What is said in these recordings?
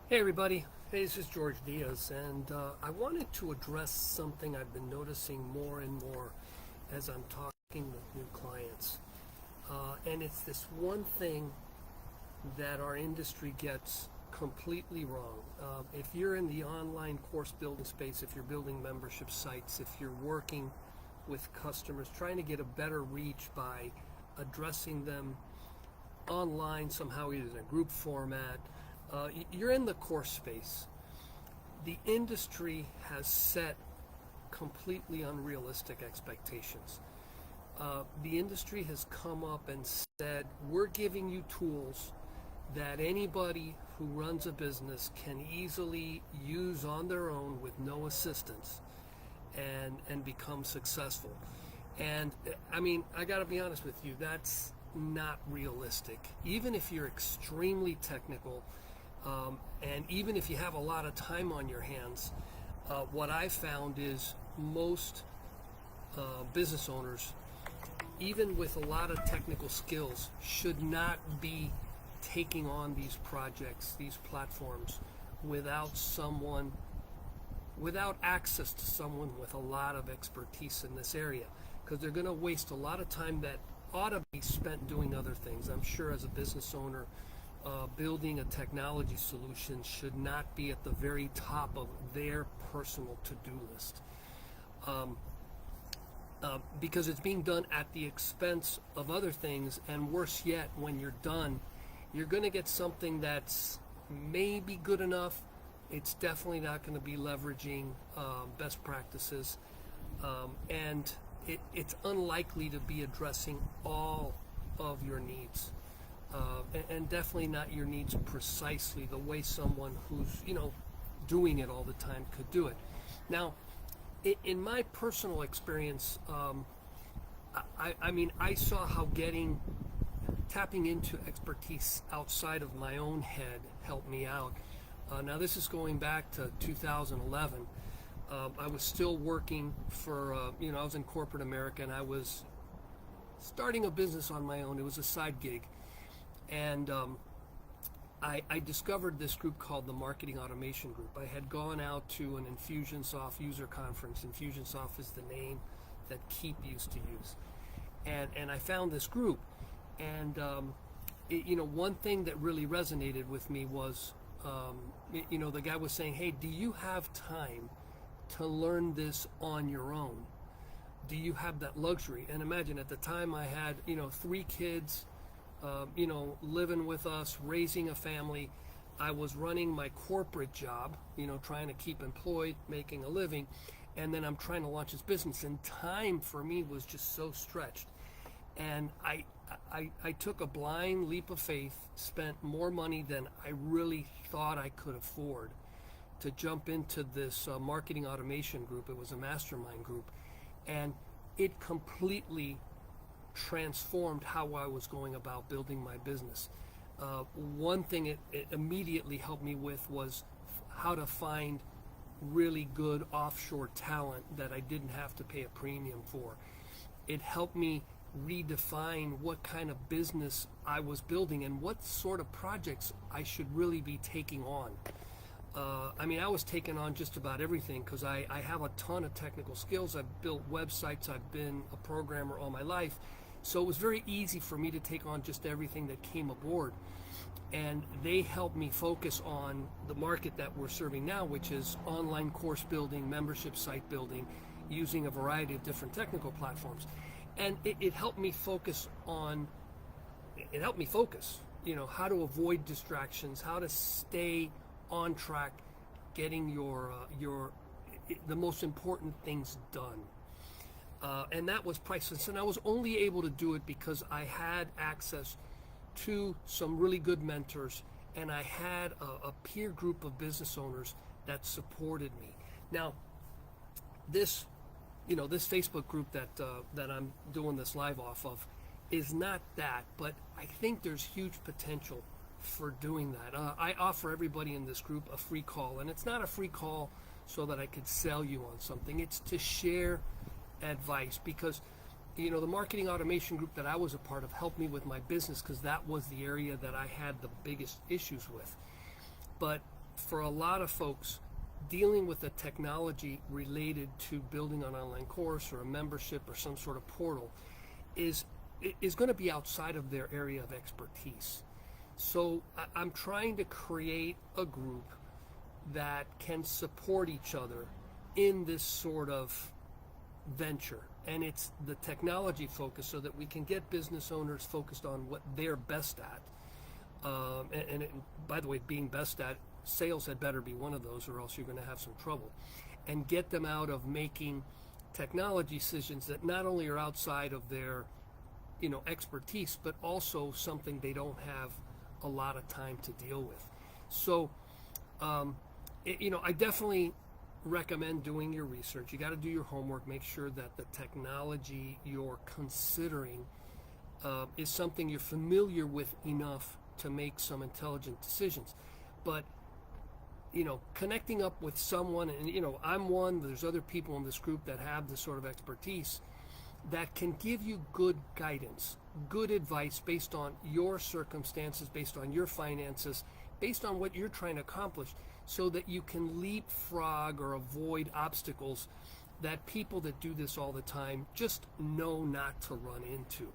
Hey everybody, hey, this is George Diaz, and I wanted to address something I've been noticing more and more as I'm talking with new clients. And it's this one thing that our industry gets completely wrong. If you're in the online course building space, if you're building membership sites, if you're working with customers, trying to get a better reach by addressing them online somehow, either in a group format, you're in the course space. The industry has set completely unrealistic expectations. The industry has come up and said, we're giving you tools that anybody who runs a business can easily use on their own with no assistance and become successful. And I mean, I got to be honest with you, that's not realistic. Even if you're extremely technical, and even if you have a lot of time on your hands, what I found is most business owners, even with a lot of technical skills, should not be taking on these projects, these platforms, without access to someone with a lot of expertise in this area, because they're going to waste a lot of time that ought to be spent doing other things. I'm sure as a business owner, building a technology solution should not be at the very top of their personal to-do list, because it's being done at the expense of other things, and worse yet, when you're done, you're going to get something that's maybe good enough. It's definitely not going to be leveraging best practices, and it's unlikely to be addressing all of your needs. And definitely not your needs precisely the way someone who's doing it all the time could do it. Now, in my personal experience, I mean, I saw how tapping into expertise outside of my own head helped me out. Now, this is going back to 2011. I was still working for I was in corporate America, and I was starting a business on my own. It was a side gig. And I discovered this group called the Marketing Automation Group. I had gone out to an Infusionsoft user conference. Infusionsoft is the name that Keep used to use. And I found this group. And, one thing that really resonated with me was, the guy was saying, hey, do you have time to learn this on your own? Do you have that luxury? And imagine, at the time I had, 3 kids, living with us, raising a family. I was running my corporate job, trying to keep employed, making a living, and then I'm trying to launch this business, and time for me was just so stretched. And I took a blind leap of faith, spent more money than I really thought I could afford to jump into this marketing automation group. It was a mastermind group, and it completely transformed how I was going about building my business. One thing it immediately helped me with was how to find really good offshore talent that I didn't have to pay a premium for. It helped me redefine what kind of business I was building and what sort of projects I should really be taking on. I was taking on just about everything because I have a ton of technical skills. I've built websites. I've been a programmer all my life. So it was very easy for me to take on just everything that came aboard. And they helped me focus on the market that we're serving now, which is online course building, membership site building, using a variety of different technical platforms. And it helped me focus, how to avoid distractions, how to stay on track, getting the most important things done. And that was priceless. And I was only able to do it because I had access to some really good mentors, and I had a peer group of business owners that supported me. Now, this Facebook group that I'm doing this live off of is not that, but I think there's huge potential for doing that. I offer everybody in this group a free call, and it's not a free call so that I could sell you on something. It's to share advice, because the marketing automation group that I was a part of helped me with my business, because that was the area that I had the biggest issues with. But for a lot of folks, dealing with the technology related to building an online course or a membership or some sort of portal is going to be outside of their area of expertise. So I'm trying to create a group that can support each other in this sort of venture, and it's the technology focus, so that we can get business owners focused on what they're best at. By the way, being best at sales had better be one of those, or else you're going to have some trouble. And get them out of making technology decisions that not only are outside of their, expertise, but also something they don't have a lot of time to deal with. So, I definitely recommend doing your research. You got to do your homework. Make sure that the technology you're considering is something you're familiar with enough to make some intelligent decisions. But connecting up with someone, and I'm one, there's other people in this group that have this sort of expertise that can give you good guidance, good advice based on your circumstances, based on your finances, based on what you're trying to accomplish, so that you can leapfrog or avoid obstacles that people that do this all the time just know not to run into.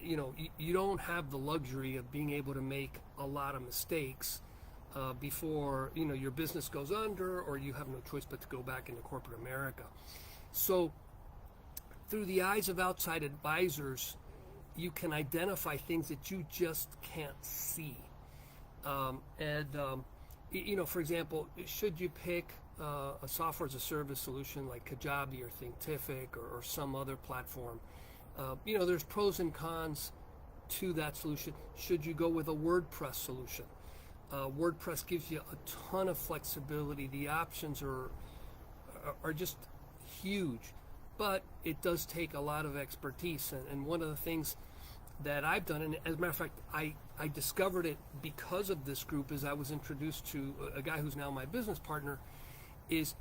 You don't have the luxury of being able to make a lot of mistakes before your business goes under, or you have no choice but to go back into corporate America. So through the eyes of outside advisors, you can identify things that you just can't see. For example, should you pick a software as a service solution like Kajabi or Thinkific or some other platform? There's pros and cons to that solution. Should you go with a WordPress solution? WordPress gives you a ton of flexibility. The options are just huge, but it does take a lot of expertise. And one of the things that I've done, and as a matter of fact, I discovered it because of this group, as I was introduced to a guy who's now my business partner, is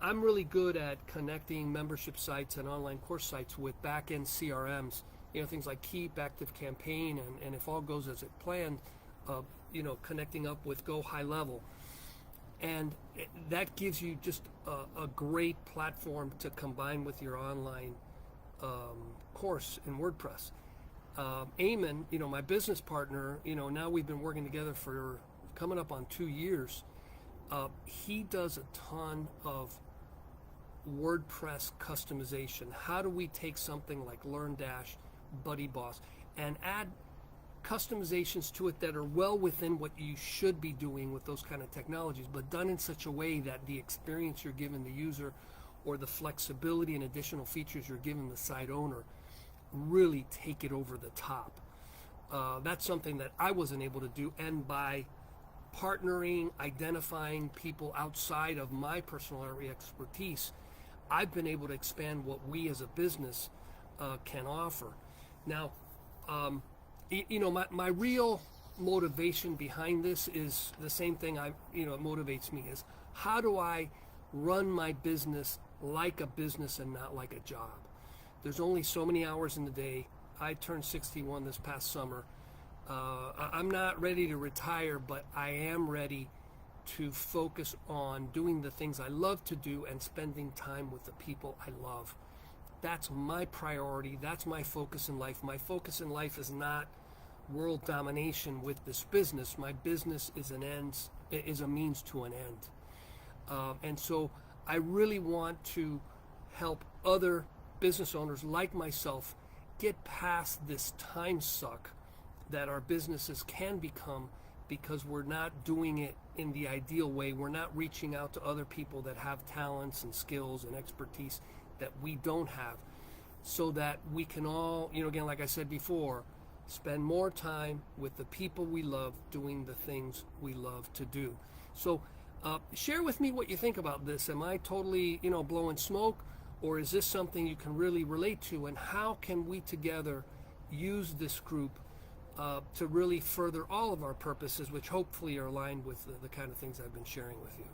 I'm really good at connecting membership sites and online course sites with back-end CRMs, things like Keep, ActiveCampaign, and if all goes as it planned, connecting up with Go High Level. And that gives you just a great platform to combine with your online course in WordPress. Eamon, my business partner, now we've been working together for coming up on 2 years. He does a ton of WordPress customization. How do we take something like LearnDash, BuddyBoss, and add customizations to it that are well within what you should be doing with those kind of technologies, but done in such a way that the experience you're giving the user, or the flexibility and additional features you're giving the site owner, really take it over the top. That's something that I wasn't able to do, and by partnering, identifying people outside of my personal area expertise, I've been able to expand what we as a business can offer. Now, my real motivation behind this is the same thing it motivates me, is how do I run my business like a business and not like a job? There's only so many hours in the day. I turned 61 this past summer. I'm not ready to retire, but I am ready to focus on doing the things I love to do and spending time with the people I love. That's my priority. That's my focus in life. My focus in life is not world domination with this business. My business is a means to an end. And so I really want to help other business owners like myself get past this time suck that our businesses can become, because we're not doing it in the ideal way. We're not reaching out to other people that have talents and skills and expertise that we don't have, so that we can all, again, like I said before, spend more time with the people we love doing the things we love to do. So share with me what you think about this. Am I totally, blowing smoke, or is this something you can really relate to? And how can we together use this group to really further all of our purposes, which hopefully are aligned with the kind of things I've been sharing with you?